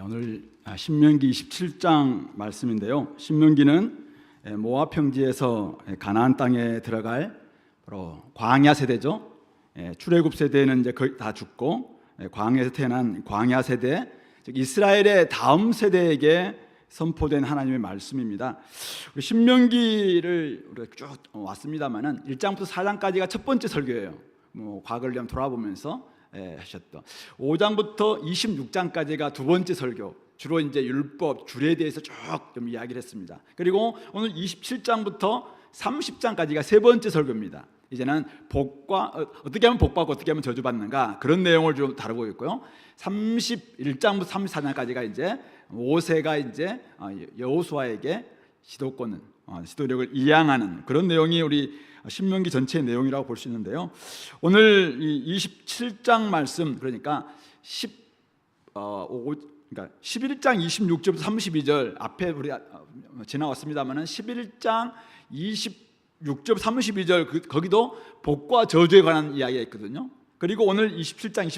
오늘 신명기 27장 말씀인데요. 신명기는 모압 평지에서 가나안 땅에 들어갈 바로 광야 세대죠. 출애굽 세대는 이제 거의 다 죽고 광야에서 태어난 광야 세대, 즉 이스라엘의 다음 세대에게 선포된 하나님의 말씀입니다. 신명기를 우리가 쭉 왔습니다만은 1장부터 4장까지가 첫 번째 설교예요. 과거를 좀 돌아보면서 하셨던 5장부터 26장까지가 두 번째 설교, 주로 이제 율법, 율에 대해서 쭉 좀 이야기를 했습니다. 그리고 오늘 27장부터 30장까지가 세 번째 설교입니다. 이제는 복과 어떻게 하면 복받고 어떻게 하면 저주받는가, 그런 내용을 좀 다루고 있고요. 31장부터 34장까지가 이제 모세가 이제 여호수아에게 지도력을 이양하는 그런 내용이 우리 신명기 전체의 내용이라고 볼 수 있는데요. 오늘 이 27장 말씀, 그러니까 11장 26절부터 32절 앞에 우리가 지나왔습니다만은 11장 26절 32절 거기도 복과 저주에 관한 이야기가 있거든요. 그리고 오늘 27장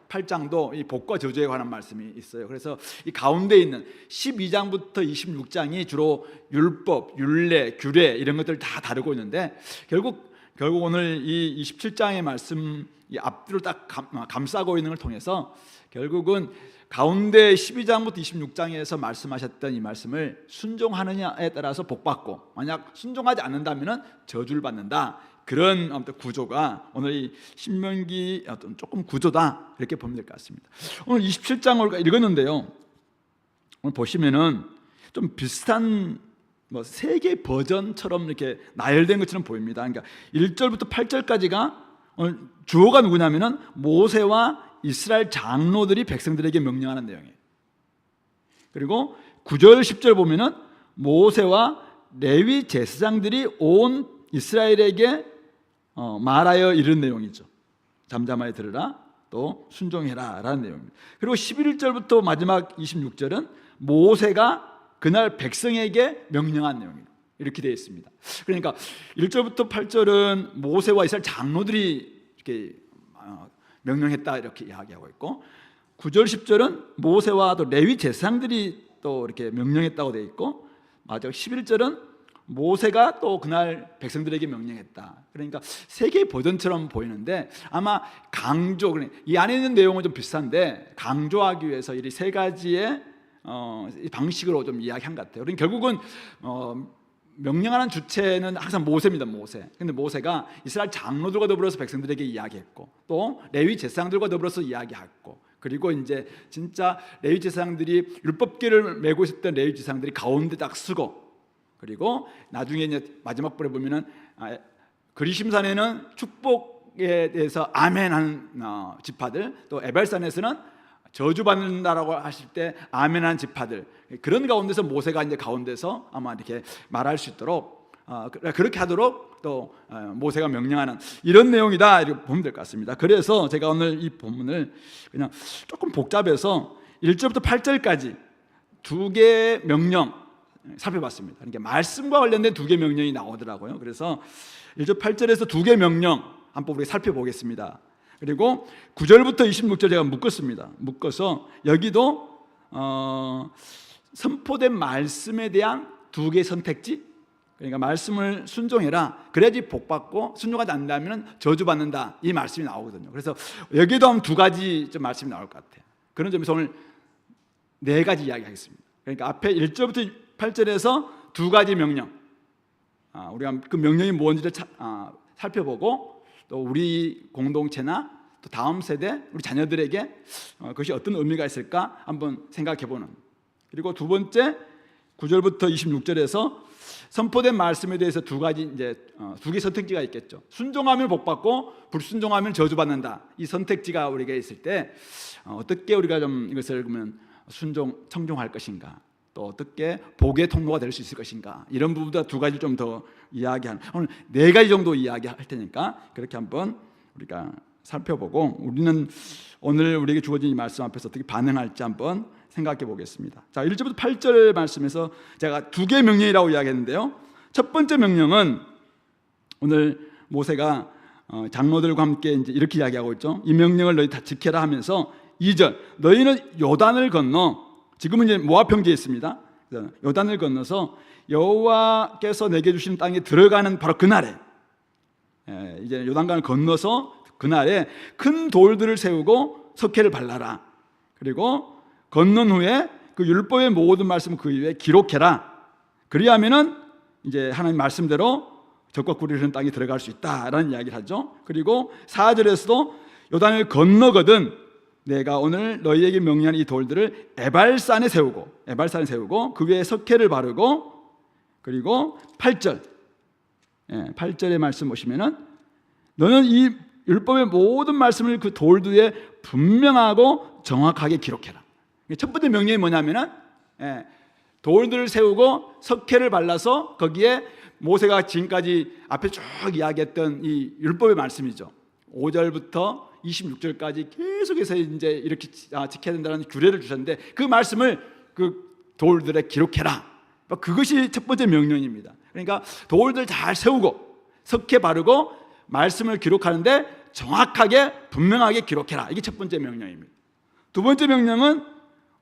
28장도 이 복과 저주에 관한 말씀이 있어요. 그래서 이 가운데 있는 12장부터 26장이 주로 율법, 율례, 규례 이런 것들을 다 다루고 있는데 결국 오늘 이 27장의 말씀 이 앞뒤로 딱 감싸고 있는 걸 통해서 결국은 가운데 12장부터 26장에서 말씀하셨던 이 말씀을 순종하느냐에 따라서 복받고, 만약 순종하지 않는다면 저주를 받는다, 그런 어떤 구조가 오늘 이 신명기 어떤 조금 구조다, 이렇게 보면 될 것 같습니다. 오늘 27장을 읽었는데요, 오늘 보시면은 좀 비슷한 세 개 버전처럼 이렇게 나열된 것처럼 보입니다. 그러니까 1절부터 8절까지가 오늘 주어가 누구냐면은 모세와 이스라엘 장로들이 백성들에게 명령하는 내용이에요. 그리고 9절 10절 보면은 모세와 레위 제사장들이 온 이스라엘에게 말하여 이런 내용이죠. 잠잠하여 들으라, 또 순종해라 라는 내용입니다. 그리고 11절부터 마지막 26절은 모세가 그날 백성에게 명령한 내용입니다. 이렇게 되어 있습니다. 그러니까 1절부터 8절은 모세와 이스라엘 장로들이 이렇게 명령했다, 이렇게 이야기하고 있고, 9절 10절은 모세와 또 레위 제사장들이 또 이렇게 명령했다고 되어 있고, 마지막 11절은 모세가 또 그날 백성들에게 명령했다. 그러니까 세 개의 버전처럼 보이는데 아마 이 안에 있는 내용은 좀 비슷한데 강조하기 위해서 이 세 가지의 방식으로 좀 이야기한 것 같아요. 그러니까 결국은 명령하는 주체는 항상 모세입니다. 모세. 근데 모세가 이스라엘 장로들과 더불어서 백성들에게 이야기했고, 또 레위 제사장들과 더불어서 이야기했고, 그리고 이제 진짜 레위 제사장들이 율법궤를 메고 있었던 레위 제사장들이 가운데 딱 서고, 그리고 나중에 이제 마지막 부분에 보면은 그리심산에는 축복에 대해서 아멘하는 지파들, 또 에발산에서는 저주받는다라고 하실 때 아멘한 지파들, 그런 가운데서 모세가 이제 가운데서 아마 이렇게 말할 수 있도록 그렇게 하도록 또 모세가 명령하는 이런 내용이다, 이렇게 보면 될 것 같습니다. 그래서 제가 오늘 이 본문을 그냥 조금 복잡해서 1절부터 8절까지 두 개의 명령 살펴봤습니다. 그러니까 말씀과 관련된 두 개의 명령이 나오더라고요. 그래서 1절 8절에서 두 개의 명령 한번 우리가 살펴보겠습니다. 그리고 9절부터 26절 제가 묶었습니다. 묶어서 여기도 선포된 말씀에 대한 두 개의 선택지, 그러니까 말씀을 순종해라, 그래야지 복받고 순종하지 않는다면 저주받는다, 이 말씀이 나오거든요. 그래서 여기도 한 두 가지 좀 말씀이 나올 것 같아요. 그런 점에서 오늘 네 가지 이야기하겠습니다. 그러니까 앞에 1절부터 8절에서 두 가지 명령, 우리가 그 명령이 뭔지를 살펴보고, 또 우리 공동체나 또 다음 세대 우리 자녀들에게 그것이 어떤 의미가 있을까 한번 생각해보는. 그리고 두 번째 9절부터 26절에서 선포된 말씀에 대해서 두 가지 이제 두 개 선택지가 있겠죠. 순종하면 복받고 불순종하면 저주받는다, 이 선택지가 우리가 있을 때 어떻게 우리가 좀 이것을 그러면 청종할 것인가, 또 어떻게 복의 통로가 될 수 있을 것인가, 이런 부분도 두 가지 좀 더 이야기하는, 오늘 네 가지 정도 이야기할 테니까 그렇게 한번 우리가 살펴보고, 우리는 오늘 우리에게 주어진 이 말씀 앞에서 어떻게 반응할지 한번 생각해 보겠습니다. 자, 1절부터 8절 말씀에서 제가 두 개의 명령이라고 이야기했는데요, 첫 번째 명령은 오늘 모세가 장로들과 함께 이제 이렇게 이야기하고 있죠. 이 명령을 너희 다 지켜라 하면서 2절, 너희는 요단을 건너 지금은 이제 모압 평지에 있습니다. 요단을 건너서 여호와께서 내게 주신 땅에 들어가는 바로 그날에, 이제 요단강을 건너서 그날에 큰 돌들을 세우고 석회를 발라라. 그리고 건넌 후에 그 율법의 모든 말씀을 그 위에 기록해라. 그리하면은 이제 하나님 말씀대로 적과 꿀이 흐르는 땅에 들어갈 수 있다라는 이야기를 하죠. 그리고 4절에서도 요단을 건너거든 내가 오늘 너희에게 명령한 이 돌들을 에발산에 세우고 그 위에 석회를 바르고, 그리고 8절의 말씀 보시면은 너는 이 율법의 모든 말씀을 그 돌 위에 분명하고 정확하게 기록해라. 첫 번째 명령이 뭐냐면은 돌들을 세우고 석회를 발라서 거기에 모세가 지금까지 앞에 쭉 이야기했던 이 율법의 말씀이죠. 5절부터 26절까지 계속해서 이제 이렇게 지켜야 된다는 규례를 주셨는데 그 말씀을 그 돌들에 기록해라. 그것이 첫 번째 명령입니다. 그러니까 돌들 잘 세우고 석회 바르고 말씀을 기록하는데 정확하게 분명하게 기록해라. 이게 첫 번째 명령입니다. 두 번째 명령은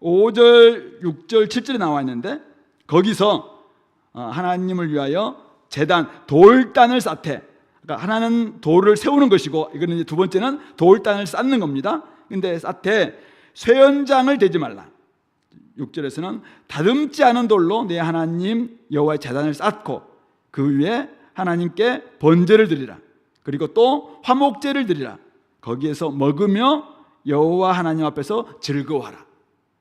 5절, 6절, 7절에 나와 있는데 거기서 하나님을 위하여 제단, 돌단을 쌓되, 그러니까 하나는 돌을 세우는 것이고 이거는 이제 두 번째는 돌단을 쌓는 겁니다. 근데 쌓되 쇠연장을 대지 말라. 6절에서는 다듬지 않은 돌로 내 하나님 여호와의 제단을 쌓고 그 위에 하나님께 번제를 드리라. 그리고 또 화목제를 드리라. 거기에서 먹으며 여호와 하나님 앞에서 즐거워하라.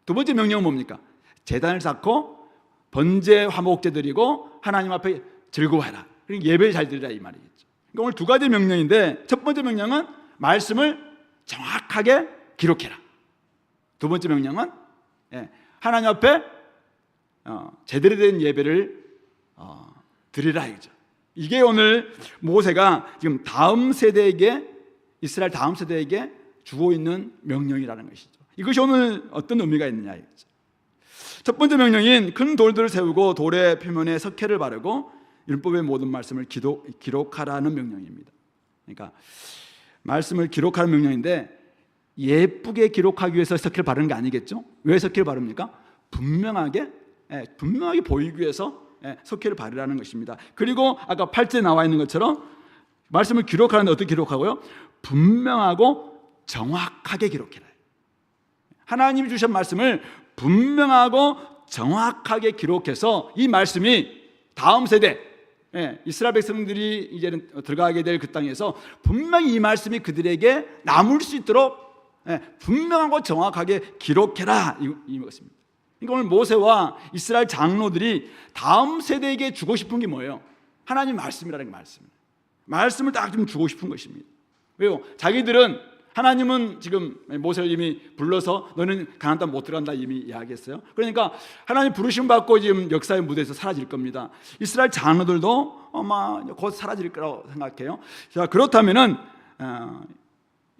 두 번째 명령은 뭡니까? 제단을 쌓고 번제 화목제 드리고 하나님 앞에 즐거워해라. 그리고 예배 잘 드리라 이 말이겠죠. 그러니까 오늘 두 가지 명령인데 첫 번째 명령은 말씀을 정확하게 기록해라. 두 번째 명령은 하나님 앞에 제대로 된 예배를 드리라 이거죠. 이게 오늘 모세가 지금 다음 세대에게, 이스라엘 다음 세대에게 주고 있는 명령이라는 것이죠. 이것이 오늘 어떤 의미가 있느냐 이거죠. 첫 번째 명령인 큰 돌들을 세우고 돌의 표면에 석회를 바르고 율법의 모든 말씀을 기록하라는 명령입니다. 그러니까 말씀을 기록하는 명령인데 예쁘게 기록하기 위해서 석회를 바르는 게 아니겠죠? 왜 석회를 바릅니까? 분명하게 보이기 위해서 석회를 바르라는 것입니다. 그리고 아까 8절에 나와 있는 것처럼 말씀을 기록하는데 어떻게 기록하고요? 분명하고 정확하게 기록해라. 하나님이 주신 말씀을 분명하고 정확하게 기록해서 이 말씀이 다음 세대, 이스라엘 백성들이 이제는 들어가게 될 그 땅에서 분명히 이 말씀이 그들에게 남을 수 있도록 분명하고 정확하게 기록해라 이것입니다. 그러니까 오늘 모세와 이스라엘 장로들이 다음 세대에게 주고 싶은 게 뭐예요? 하나님 말씀이라는 말씀을 딱 좀 주고 싶은 것입니다. 왜요? 자기들은 하나님은 지금 모세를 이미 불러서 너는 가나안 땅 못 들어간다 이미 이야기했어요. 그러니까 하나님 부르심 받고 지금 역사의 무대에서 사라질 겁니다. 이스라엘 장로들도 아마 곧 사라질 거라고 생각해요. 자, 그렇다면은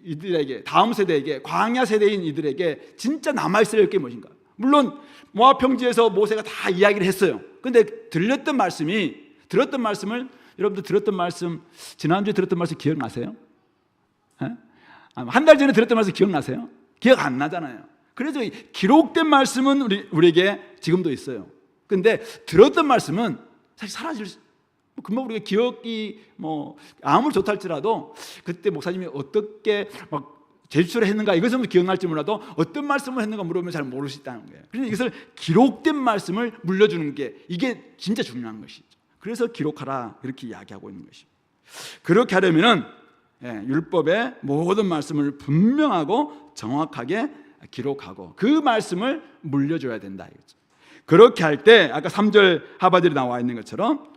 이들에게, 다음 세대에게, 광야 세대인 이들에게 진짜 남아있어야 할 게 무엇인가? 물론 모압 평지에서 모세가 다 이야기를 했어요. 근데 들었던 말씀을 여러분들 들었던 말씀, 지난주에 들었던 말씀 기억나세요? 한 달 전에 들었던 말씀 기억나세요? 기억 안 나잖아요. 그래서 기록된 말씀은 우리에게 지금도 있어요. 근데 들었던 말씀은 사실 금방 우리가 기억이 아무리 좋다 할지라도 그때 목사님이 어떻게 제출을 했는가 이것은 기억날지 몰라도 어떤 말씀을 했는가 물으면 잘 모를 수 있다는 거예요. 그래서 이것을 기록된 말씀을 물려주는 게 이게 진짜 중요한 것이죠. 그래서 기록하라 이렇게 이야기하고 있는 것입니다. 그렇게 하려면은 율법의 모든 말씀을 분명하고 정확하게 기록하고 그 말씀을 물려줘야 된다 이거죠. 그렇게 할 때 아까 3절 하바들이 나와 있는 것처럼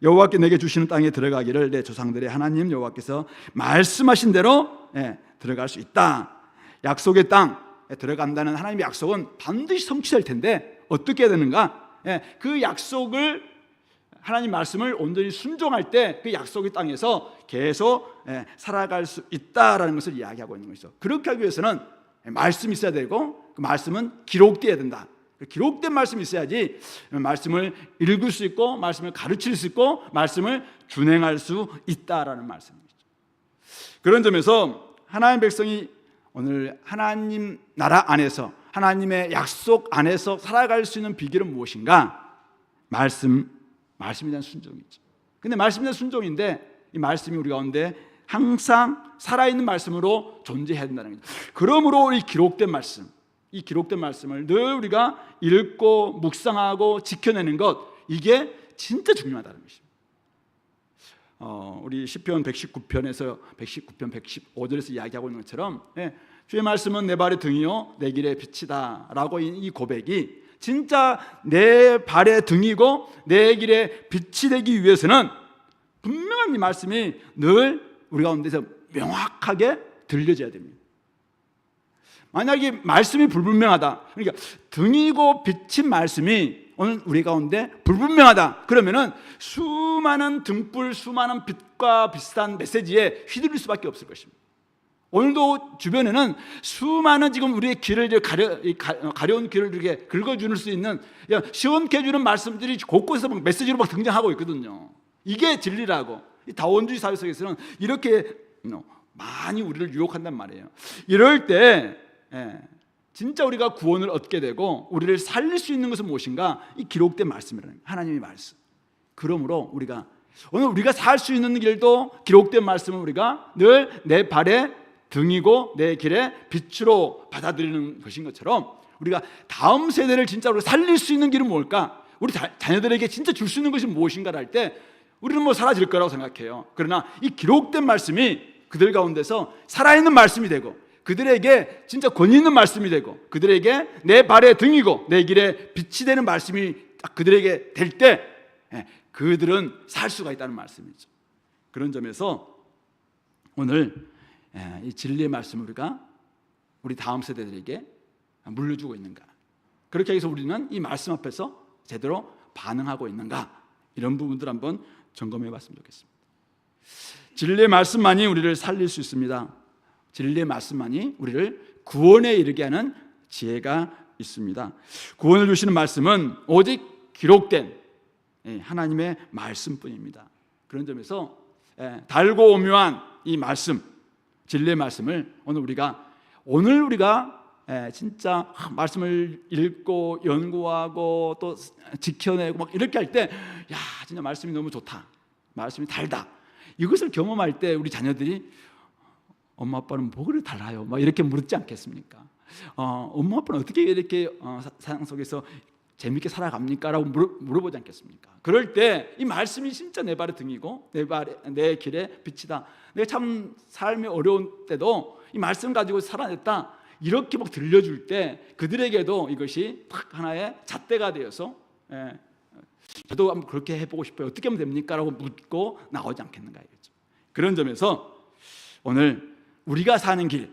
여호와께 내게 주시는 땅에 들어가기를 내 조상들의 하나님 여호와께서 말씀하신 대로 들어갈 수 있다. 약속의 땅에 들어간다는 하나님의 약속은 반드시 성취될 텐데 어떻게 해야 되는가? 그 약속을 하나님 말씀을 온전히 순종할 때 그 약속의 땅에서 계속 살아갈 수 있다라는 것을 이야기하고 있는 것이죠. 그렇게 하기 위해서는 말씀이 있어야 되고 그 말씀은 기록되어야 된다. 기록된 말씀이 있어야지 말씀을 읽을 수 있고 말씀을 가르칠 수 있고 말씀을 준행할 수 있다라는 말씀이죠. 그런 점에서 하나님 백성이 오늘 하나님 나라 안에서 하나님의 약속 안에서 살아갈 수 있는 비결은 무엇인가? 말씀에 대한 순종이죠. 근데 말씀에 대한 순종인데 이 말씀이 우리 가운데 항상 살아있는 말씀으로 존재해야 된다는 거죠. 그러므로 이 기록된 말씀을 늘 우리가 읽고 묵상하고 지켜내는 것, 이게 진짜 중요하다는 것입니다. 우리 시편 119편 115절에서 이야기하고 있는 것처럼 주의 말씀은 내 발의 등이요 내 길의 빛이다 라고 이 고백이 진짜 내 발의 등이고 내 길의 빛이 되기 위해서는 분명한 이 말씀이 늘 우리 가운데서 명확하게 들려져야 됩니다. 만약에 말씀이 불분명하다, 그러니까 등이고 빛인 말씀이 오늘 우리 가운데 불분명하다, 그러면은 수많은 등불, 수많은 빛과 비슷한 메시지에 휘둘릴 수밖에 없을 것입니다. 오늘도 주변에는 수많은 지금 우리의 길을 가려운 길을 이렇게 긁어줄 수 있는 시원케 해주는 말씀들이 곳곳에서 메시지로 막 등장하고 있거든요. 이게 진리라고. 이 다원주의 사회 속에서는 이렇게 많이 우리를 유혹한단 말이에요. 이럴 때 진짜 우리가 구원을 얻게 되고 우리를 살릴 수 있는 것은 무엇인가? 이 기록된 말씀이라는 거예요. 하나님의 말씀. 그러므로 오늘 우리가 살 수 있는 길도 기록된 말씀을 우리가 늘 내 발의 등이고 내 길의 빛으로 받아들이는 것인 것처럼 우리가 다음 세대를 진짜로 살릴 수 있는 길은 뭘까? 우리 자녀들에게 진짜 줄 수 있는 것이 무엇인가를 할 때 우리는 사라질 거라고 생각해요. 그러나 이 기록된 말씀이 그들 가운데서 살아있는 말씀이 되고 그들에게 진짜 권위 있는 말씀이 되고 그들에게 내 발의 등이고 내 길의 빛이 되는 말씀이 딱 그들에게 될 때 그들은 살 수가 있다는 말씀이죠. 그런 점에서 오늘 이 진리의 말씀을 우리가 우리 다음 세대들에게 물려주고 있는가, 그렇게 해서 우리는 이 말씀 앞에서 제대로 반응하고 있는가, 이런 부분들 한번 점검해 봤으면 좋겠습니다. 진리의 말씀만이 우리를 살릴 수 있습니다. 진리의 말씀만이 우리를 구원에 이르게 하는 지혜가 있습니다. 구원을 주시는 말씀은 오직 기록된 하나님의 말씀뿐입니다. 그런 점에서 달고 오묘한 이 말씀, 진리의 말씀을 오늘 우리가 진짜 말씀을 읽고 연구하고 또 지켜내고 막 이렇게 할 때 진짜 말씀이 너무 좋다, 말씀이 달다, 이것을 경험할 때 우리 자녀들이 엄마 아빠는 뭐 그리 달라요? 막 이렇게 물지 않겠습니까? 엄마 아빠는 어떻게 이렇게 세상 속에서 재밌게 살아갑니까? 라고 물어보지 않겠습니까? 그럴 때 이 말씀이 진짜 내 발의 등이고 내 길의 빛이다. 내가 참 삶이 어려운 때도 이 말씀 가지고 살아냈다, 이렇게 막 들려줄 때 그들에게도 이것이 딱 하나의 잣대가 되어서 저도 한번 그렇게 해보고 싶어요. 어떻게 하면 됩니까? 라고 묻고 나오지 않겠는가 이거죠. 그런 점에서 오늘 우리가 사는 길,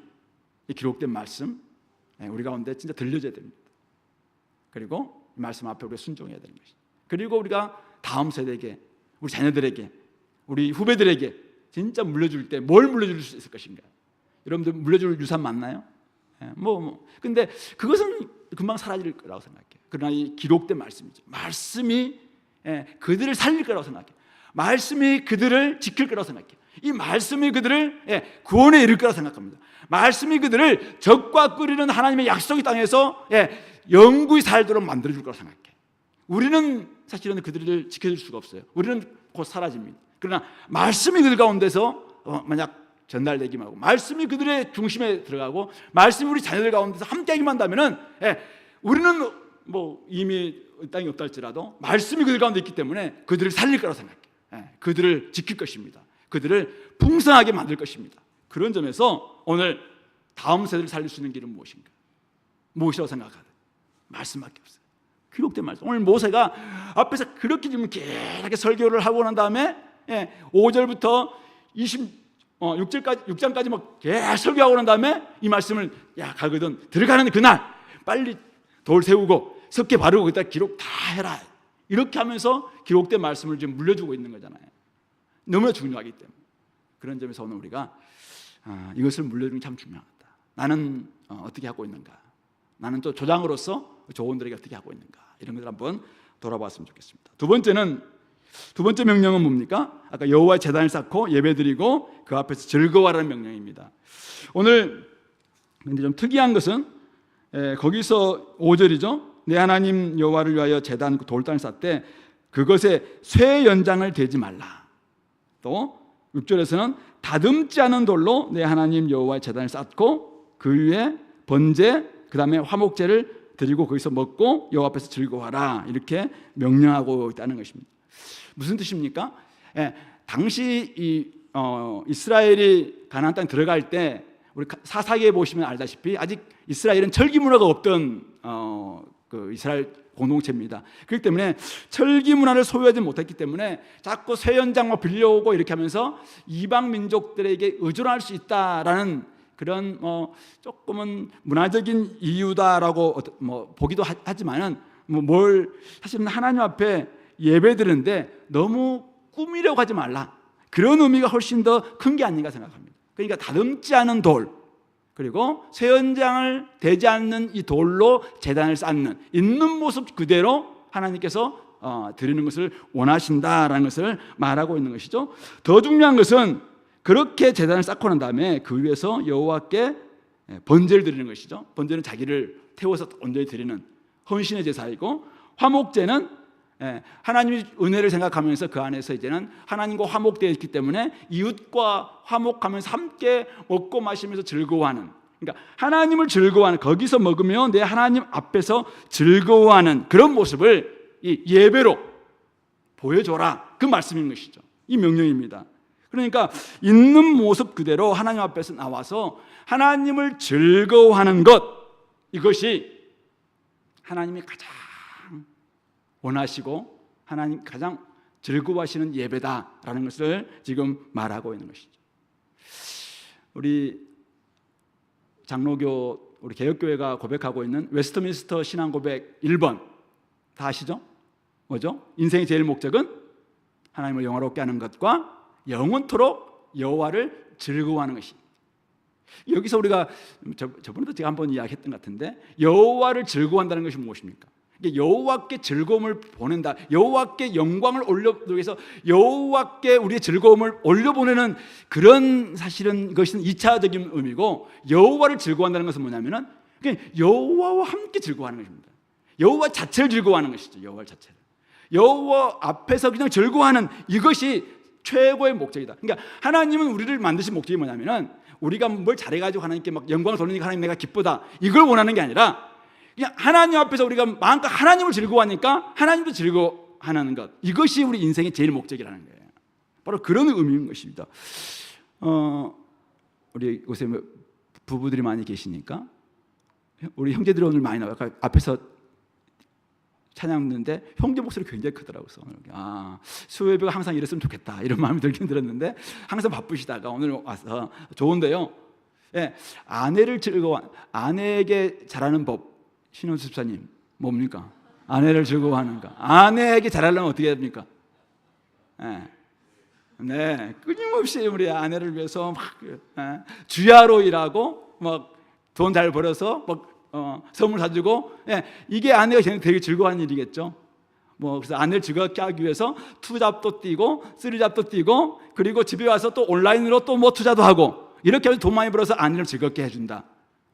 이 기록된 말씀 우리 가운데 진짜 들려줘야 됩니다. 그리고 이 말씀 앞에 우리가 순종해야 되는 것이죠. 그리고 우리가 다음 세대에게, 우리 자녀들에게, 우리 후배들에게 진짜 물려줄 때 뭘 물려줄 수 있을 것인가? 여러분들 물려줄 유산 많나요? 근데 그것은 금방 사라질 거라고 생각해요. 그러나 이 기록된 말씀이죠. 말씀이 그들을 살릴 거라고 생각해요. 말씀이 그들을 지킬 거라고 생각해요. 이 말씀이 그들을 구원에 이를 거라고 생각합니다. 말씀이 그들을 적과 끓이는 하나님의 약속의 땅에서 영구히 살도록 만들어줄 거라고 생각해요. 우리는 사실은 그들을 지켜줄 수가 없어요. 우리는 곧 사라집니다. 그러나 말씀이 그들 가운데서 만약 전달되기만 하고 말씀이 그들의 중심에 들어가고 말씀이 우리 자녀들 가운데서 함께하기만 한다면은 우리는 이미 땅이 없다 할지라도 말씀이 그들 가운데 있기 때문에 그들을 살릴 거라고 생각해요. 그들을 지킬 것입니다. 그들을 풍성하게 만들 것입니다. 그런 점에서 오늘 다음 세대를 살릴 수 있는 길은 무엇인가? 무엇이라고 생각하든 말씀밖에 없어요. 기록된 말씀. 오늘 모세가 앞에서 그렇게 좀 길게 설교를 하고 난 다음에 5절부터 6장까지 막 계속 설교하고 난 다음에 이 말씀을 가거든 들어가는 그날 빨리 돌 세우고 석계 바르고 그다 기록 다 해라, 이렇게 하면서 기록된 말씀을 지금 물려주고 있는 거잖아요. 너무나 중요하기 때문에 그런 점에서 오늘 우리가 이것을 물려주는 게 참 중요하다. 나는 어떻게 하고 있는가? 나는 또 조장으로서 조원들에게 어떻게 하고 있는가? 이런 것을 한번 돌아봤으면 좋겠습니다. 두 번째 명령은 뭡니까? 아까 여호와의 제단을 쌓고 예배드리고 그 앞에서 즐거워하라는 명령입니다. 오늘 근데 좀 특이한 것은 거기서 5절이죠. 내 하나님 여호와를 위하여 제단 돌단을 쌓되 그것에 쇠 연장을 대지 말라. 또 6절에서는 다듬지 않은 돌로 내 하나님 여호와의 제단을 쌓고 그 위에 번제 그 다음에 화목제를 드리고 거기서 먹고 여호와 앞에서 즐거워하라, 이렇게 명령하고 있다는 것입니다. 무슨 뜻입니까? 당시 이스라엘이 가나안 땅 들어갈 때 우리 사사기에 보시면 알다시피 아직 이스라엘은 철기 문화가 없던 그 이스라엘 공동체입니다. 그렇기 때문에 철기 문화를 소유하지 못했기 때문에 자꾸 쇠 연장만 빌려오고 이렇게 하면서 이방 민족들에게 의존할 수 있다라는 그런 조금은 문화적인 이유다라고 보기도 하지만은 사실은 하나님 앞에 예배드리는데 너무 꾸미려고 하지 말라, 그런 의미가 훨씬 더 큰 게 아닌가 생각합니다. 그러니까 다듬지 않은 돌, 그리고 쇠 연장을 대지 않는 이 돌로 제단을 쌓는 있는 모습 그대로 하나님께서 드리는 것을 원하신다라는 것을 말하고 있는 것이죠. 더 중요한 것은 그렇게 제단을 쌓고 난 다음에 그 위에서 여호와께 번제를 드리는 것이죠. 번제는 자기를 태워서 온전히 드리는 헌신의 제사이고, 화목제는 하나님의 은혜를 생각하면서 그 안에서 이제는 하나님과 화목되어 있기 때문에 이웃과 화목하면서 함께 먹고 마시면서 즐거워하는, 그러니까 하나님을 즐거워하는, 거기서 먹으면 내 하나님 앞에서 즐거워하는 그런 모습을 이 예배로 보여줘라, 그 말씀인 것이죠. 이 명령입니다. 그러니까 있는 모습 그대로 하나님 앞에서 나와서 하나님을 즐거워하는 것, 이것이 하나님이 가장 원하시고 하나님 가장 즐거워하시는 예배다라는 것을 지금 말하고 있는 것이죠. 우리 장로교, 우리 개혁교회가 고백하고 있는 웨스트민스터 신앙 고백 1번 다 아시죠? 뭐죠? 인생의 제일 목적은 하나님을 영화롭게 하는 것과 영원토록 여호와를 즐거워하는 것입니다. 여기서 우리가 저번에도 제가 한번 이야기했던 것 같은데, 여호와를 즐거워한다는 것이 무엇입니까? 여호와께 즐거움을 보낸다, 여호와께 영광을 올려보기 위해서 여호와께 우리의 즐거움을 올려보내는 그런, 사실은 이것은 2차적인 의미고, 여호와를 즐거워한다는 것은 뭐냐면은 여호와와 함께 즐거워하는 것입니다. 여호와 자체를 즐거워하는 것이죠. 여호와 자체를, 여호와 앞에서 그냥 즐거워하는 이것이 최고의 목적이다. 그러니까 하나님은 우리를 만드신 목적이 뭐냐면은 우리가 뭘 잘해가지고 하나님께 막 영광을 돌리니까 하나님 내가 기쁘다, 이걸 원하는 게 아니라 그냥 하나님 앞에서 우리가 마음껏 하나님을 즐거워하니까 하나님도 즐거워하는 것, 이것이 우리 인생의 제일 목적이라는 거예요. 바로 그런 의미인 것입니다. 우리 요새 부부들이 많이 계시니까 우리 형제들이 오늘 많이 나와요. 앞에서 찬양 듣는데 형제 목소리 굉장히 크더라고요. 수요예배가 항상 이랬으면 좋겠다, 이런 마음이 들긴 들었는데 항상 바쁘시다가 오늘 와서 좋은데요. 아내에게 잘하는 법, 신원수 집사님 뭡니까? 아내를 즐거워하는 거. 아내에게 잘하려면 어떻게 해야 됩니까? 끊임없이 우리 아내를 위해서 막 주야로 일하고 막 돈 잘 벌어서 막 선물 사주고, 이게 아내가 되게 즐거워하는 일이겠죠. 그래서 아내를 즐겁게 하기 위해서 투잡도 뛰고 쓰리잡도 뛰고, 그리고 집에 와서 또 온라인으로 또 투자도 하고, 이렇게 해서 돈 많이 벌어서 아내를 즐겁게 해준다.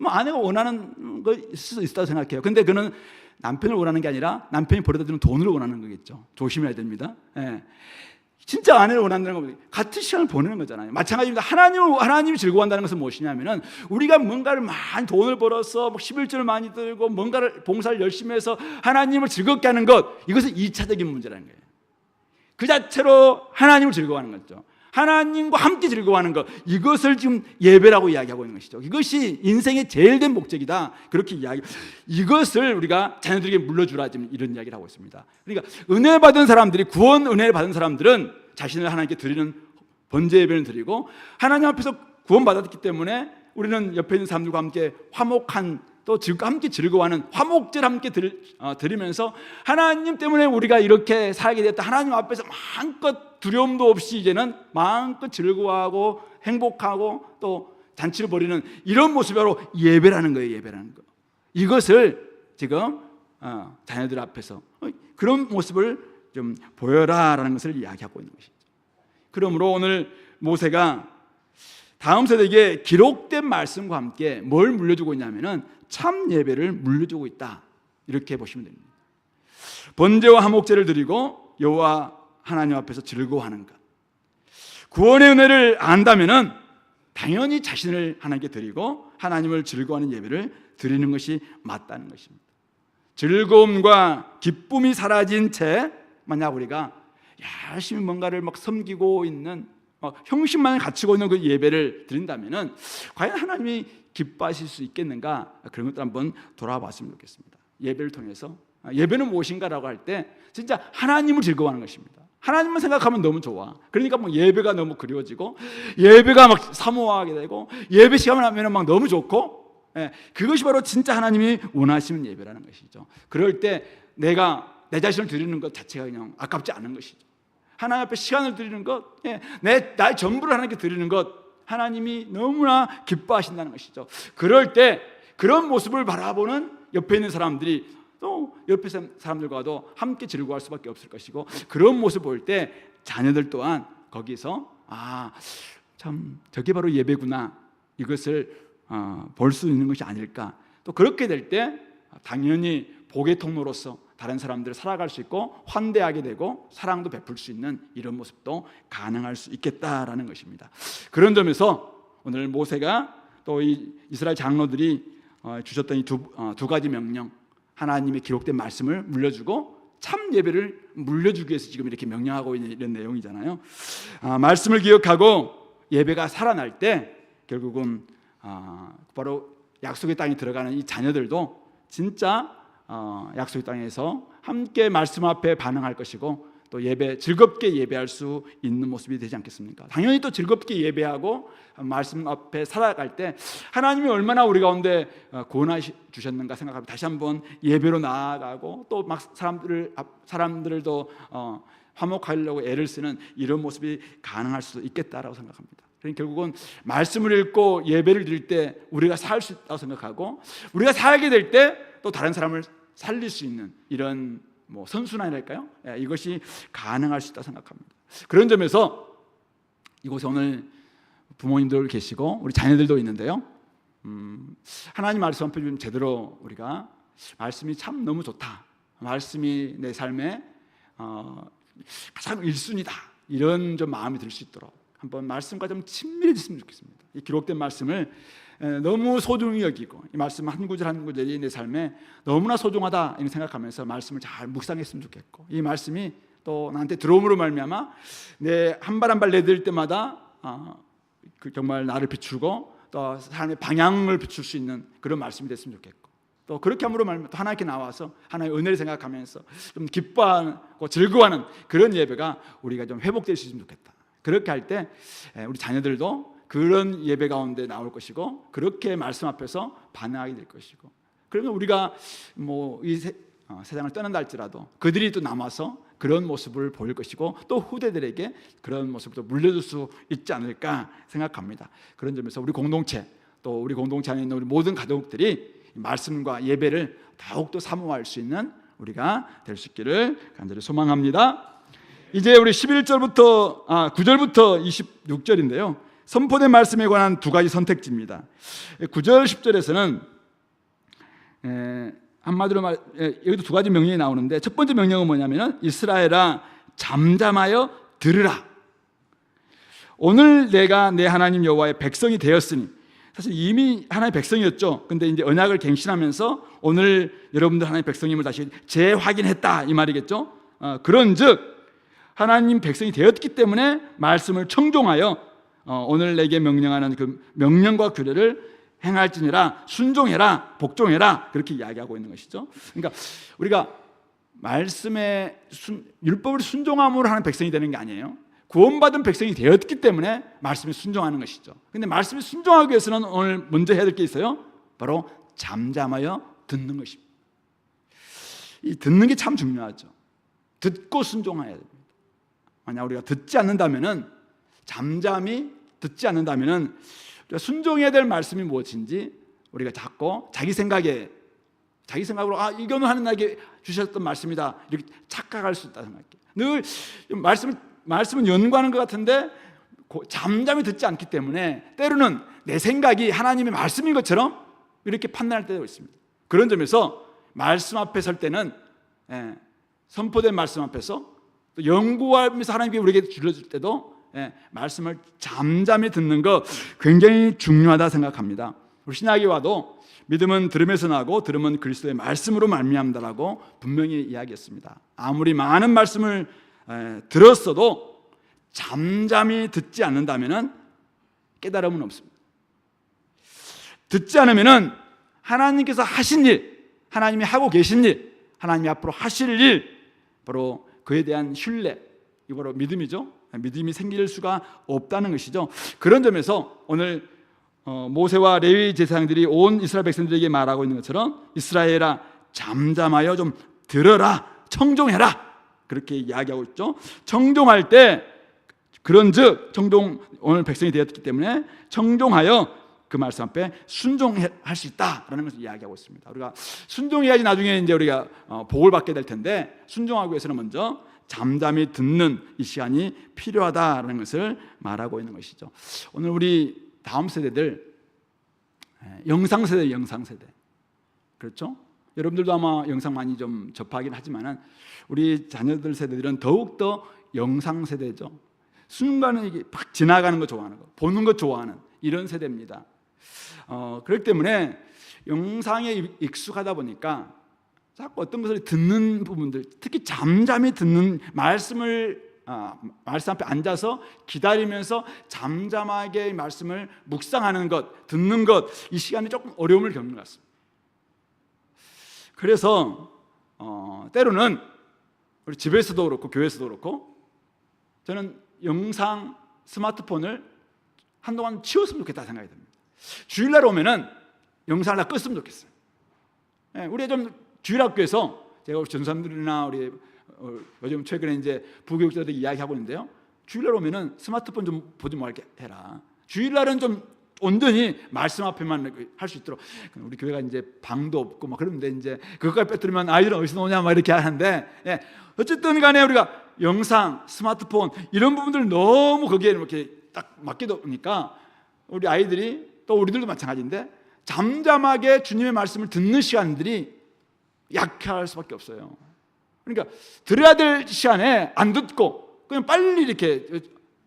아내가 원하는 거 있을 수 있다고 생각해요. 근데 그는 남편을 원하는 게 아니라 남편이 벌어다 주는 돈을 원하는 거겠죠. 조심해야 됩니다. 진짜 아내를 원한다는 건 같은 시간을 보내는 거잖아요. 마찬가지입니다. 하나님이 즐거워한다는 것은 무엇이냐면은 우리가 뭔가를 많이 돈을 벌어서 11조를 많이 들고 뭔가를 봉사를 열심히 해서 하나님을 즐겁게 하는 것, 이것은 2차적인 문제라는 거예요. 그 자체로 하나님을 즐거워하는 거죠. 하나님과 함께 즐거워하는 것, 이것을 지금 예배라고 이야기하고 있는 것이죠. 이것이 인생의 제일 된 목적이다, 그렇게 이것을 우리가 자녀들에게 물려주라, 지금 이런 이야기를 하고 있습니다. 그러니까 은혜 받은 사람들이, 구원 은혜를 받은 사람들은 자신을 하나님께 드리는 번제 예배를 드리고, 하나님 앞에서 구원 받았기 때문에 우리는 옆에 있는 사람들과 함께 화목한, 또 함께 즐거워하는 화목제를 함께 드리면서 하나님 때문에 우리가 이렇게 살게 됐다, 하나님 앞에서 마음껏 두려움도 없이 이제는 마음껏 즐거워하고 행복하고 또 잔치를 벌이는 이런 모습이 바로 예배라는 거예요. 예배라는 거, 이것을 지금 자녀들 앞에서 그런 모습을 좀 보여라라는 것을 이야기하고 있는 것이죠. 그러므로 오늘 모세가 다음 세대에게 기록된 말씀과 함께 뭘 물려주고 있냐면은 참 예배를 물려주고 있다, 이렇게 보시면 됩니다. 번제와 화목제를 드리고 여호와 하나님 앞에서 즐거워하는 것, 구원의 은혜를 안다면은 당연히 자신을 하나님께 드리고 하나님을 즐거워하는 예배를 드리는 것이 맞다는 것입니다. 즐거움과 기쁨이 사라진 채 만약 우리가 열심히 뭔가를 막 섬기고 있는, 막 형식만 갖추고 있는 그 예배를 드린다면은 과연 하나님이 기뻐하실 수 있겠는가? 그런 것도 한번 돌아봤으면 좋겠습니다. 예배를 통해서 예배는 무엇인가라고 할 때 진짜 하나님을 즐거워하는 것입니다. 하나님만 생각하면 너무 좋아. 그러니까 뭐 예배가 너무 그리워지고 예배가 막 사모하게 되고 예배 시간을 하면 막 너무 좋고, 그것이 바로 진짜 하나님이 원하시는 예배라는 것이죠. 그럴 때 내가 내 자신을 드리는 것 자체가 그냥 아깝지 않은 것이죠. 하나님 앞에 시간을 드리는 것, 나의 전부를 하나님께 드리는 것, 하나님이 너무나 기뻐하신다는 것이죠. 그럴 때 그런 모습을 바라보는 옆에 있는 사람들이 또 옆에 사람들과도 함께 즐거워할 수밖에 없을 것이고, 그런 모습 볼 때 자녀들 또한 거기서 참 저게 바로 예배구나, 이것을 볼 수 있는 것이 아닐까. 또 그렇게 될 때 당연히 복의 통로로서 다른 사람들을 살아갈 수 있고 환대하게 되고 사랑도 베풀 수 있는 이런 모습도 가능할 수 있겠다라는 것입니다. 그런 점에서 오늘 모세가 또 이 이스라엘 장로들이 주셨던 이 두 가지 명령, 하나님의 기록된 말씀을 물려주고 참 예배를 물려주기 위해서 지금 이렇게 명령하고 있는 이런 내용이잖아요. 말씀을 기억하고 예배가 살아날 때 결국은 바로 약속의 땅에 들어가는 이 자녀들도 진짜 약속의 땅에서 함께 말씀 앞에 반응할 것이고 또 예배 즐겁게 예배할 수 있는 모습이 되지 않겠습니까? 당연히 또 즐겁게 예배하고 말씀 앞에 살아갈 때 하나님이 얼마나 우리 가운데 구원하시 주셨는가 생각하면 다시 한번 예배로 나아가고 또 막 사람들을 더 화목하려고 애를 쓰는 이런 모습이 가능할 수 있겠다라고 생각합니다. 그러니까 결국은 말씀을 읽고 예배를 드릴 때 우리가 살 수 있다고 생각하고, 우리가 살게 될 때 또 다른 사람을 살릴 수 있는 이런 선순환이랄까요? 이것이 가능할 수 있다고 생각합니다. 그런 점에서 이곳에 오늘 부모님들 계시고 우리 자녀들도 있는데요, 하나님 말씀 앞에 좀 제대로 우리가 말씀이 참 너무 좋다, 말씀이 내 삶에 가장 1순위다, 이런 좀 마음이 들 수 있도록 한번 말씀과 좀 친밀해졌으면 좋겠습니다. 이 기록된 말씀을 너무 소중히 여기고 이 말씀 한 구절 한 구절이 내 삶에 너무나 소중하다 이렇게 생각하면서 말씀을 잘 묵상했으면 좋겠고, 이 말씀이 또 나한테 들어옴으로 말미암아 내 한 발 한 발 내딜 때마다 정말 나를 비추고 또 삶의 방향을 비출 수 있는 그런 말씀이 됐으면 좋겠고, 또 그렇게 함으로 말미암아 또 하나님께 나와서 하나님의 은혜를 생각하면서 좀 기뻐하고 즐거워하는 그런 예배가 우리가 좀 회복될 수 있으면 좋겠다. 그렇게 할 때 우리 자녀들도 그런 예배 가운데 나올 것이고 그렇게 말씀 앞에서 반응하게 될 것이고, 그러면 우리가 이 세상을 떠난다 할지라도 그들이 또 남아서 그런 모습을 보일 것이고 또 후대들에게 그런 모습을 또 물려줄 수 있지 않을까 생각합니다. 그런 점에서 우리 공동체, 또 우리 공동체 안에 있는 우리 모든 가족들이 말씀과 예배를 더욱더 사모할 수 있는 우리가 될 수 있기를 간절히 소망합니다. 이제 우리 11절부터 9절부터 26절인데요, 선포된 말씀에 관한 두 가지 선택지입니다. 9절 10절에서는 한마디로 여기도 두 가지 명령이 나오는데, 첫 번째 명령은 뭐냐면 이스라엘아 잠잠하여 들으라. 오늘 내가 내 하나님 여호와의 백성이 되었으니, 사실 이미 하나님의 백성이었죠. 근데 이제 언약을 갱신하면서 오늘 여러분들 하나님의 백성임을 다시 재확인했다 이 말이겠죠. 그런즉 하나님 백성이 되었기 때문에 말씀을 청종하여 오늘 내게 명령하는 그 명령과 규례를 행할지니라, 순종해라, 복종해라, 그렇게 이야기하고 있는 것이죠. 그러니까 우리가 말씀의 율법을 순종함으로 하는 백성이 되는 게 아니에요. 구원받은 백성이 되었기 때문에 말씀에 순종하는 것이죠. 근데 말씀에 순종하기 위해서는 오늘 먼저 해야 될 게 있어요. 바로 잠잠하여 듣는 것입니다. 이 듣는 게 참 중요하죠. 듣고 순종해야 됩니다. 만약 우리가 듣지 않는다면은, 잠잠히 듣지 않는다면은 순종해야 될 말씀이 무엇인지 우리가 자꾸 자기 생각으로 이거는 하나님께 주셨던 말씀이다 이렇게 착각할 수 있다 생각해요. 늘 말씀은 연구하는 것 같은데 잠잠히 듣지 않기 때문에 때로는 내 생각이 하나님의 말씀인 것처럼 이렇게 판단할 때도 있습니다. 그런 점에서 말씀 앞에 설 때는 선포된 말씀 앞에서 또 연구하면서 하나님께 우리에게 줄여줄 때도 말씀을 잠잠히 듣는 거 굉장히 중요하다 생각합니다. 우리 신약에와도 믿음은 들음에서 나고 들음은 그리스도의 말씀으로 말미암다라고 분명히 이야기했습니다. 아무리 많은 말씀을 들었어도 잠잠히 듣지 않는다면 깨달음은 없습니다. 듣지 않으면 하나님께서 하신 일, 하나님이 하고 계신 일, 하나님이 앞으로 하실 일, 바로 그에 대한 신뢰, 이거 바로 믿음이죠. 믿음이 생길 수가 없다는 것이죠. 그런 점에서 오늘 모세와 레위 제사장들이 온 이스라엘 백성들에게 말하고 있는 것처럼 이스라엘아 잠잠하여 좀 들어라, 청종해라, 그렇게 이야기하고 있죠. 청종할 때 그런즉 청종, 오늘 백성이 되었기 때문에 청종하여 그 말씀 앞에 순종할 수 있다라는 것을 이야기하고 있습니다. 우리가 순종해야지 나중에 이제 우리가 복을 받게 될 텐데, 순종하기 위해서는 먼저 잠잠히 듣는 이 시간이 필요하다라는 것을 말하고 있는 것이죠. 오늘 우리 다음 세대들, 영상 세대, 그렇죠? 여러분들도 아마 영상 많이 좀 접하긴 하지만은 우리 자녀들 세대들은 더욱 더 영상 세대죠. 순간에 이게 팍 지나가는 거 좋아하는 거, 보는 것 좋아하는 이런 세대입니다. 그렇기 때문에 영상에 익숙하다 보니까 자꾸 어떤 것을 듣는 부분들, 특히 잠잠히 듣는 말씀을 말씀 앞에 앉아서 기다리면서 잠잠하게 말씀을 묵상하는 것, 듣는 것, 이 시간이 조금 어려움을 겪는 것 같습니다. 그래서 때로는 우리 집에서도 그렇고 교회에서도 그렇고 저는 영상 스마트폰을 한동안 치웠으면 좋겠다 생각이 듭니다. 주일날 오면은 영상을 다 껐으면 좋겠어요. 우리 좀 주일학교에서 제가 우리 전사님들이나 우리 요즘 최근에 이제 부교육자들이 이야기하고 있는데요. 주일날 오면은 스마트폰 좀 보지 말게 해라. 주일날은 좀 온전히 말씀 앞에만 할 수 있도록. 우리 교회가 이제 방도 없고 막 그런데 이제 그것까지 빼뜨리면 아이들은 어디서 노냐 막 이렇게 하는데, 어쨌든 간에 우리가 영상, 스마트폰 이런 부분들 너무 거기에 이렇게 딱 맡기다 보니까 우리 아이들이 또 우리들도 마찬가지인데 잠잠하게 주님의 말씀을 듣는 시간들이 약할 수밖에 없어요. 그러니까 들어야 될 시간에 안 듣고 그냥 빨리 이렇게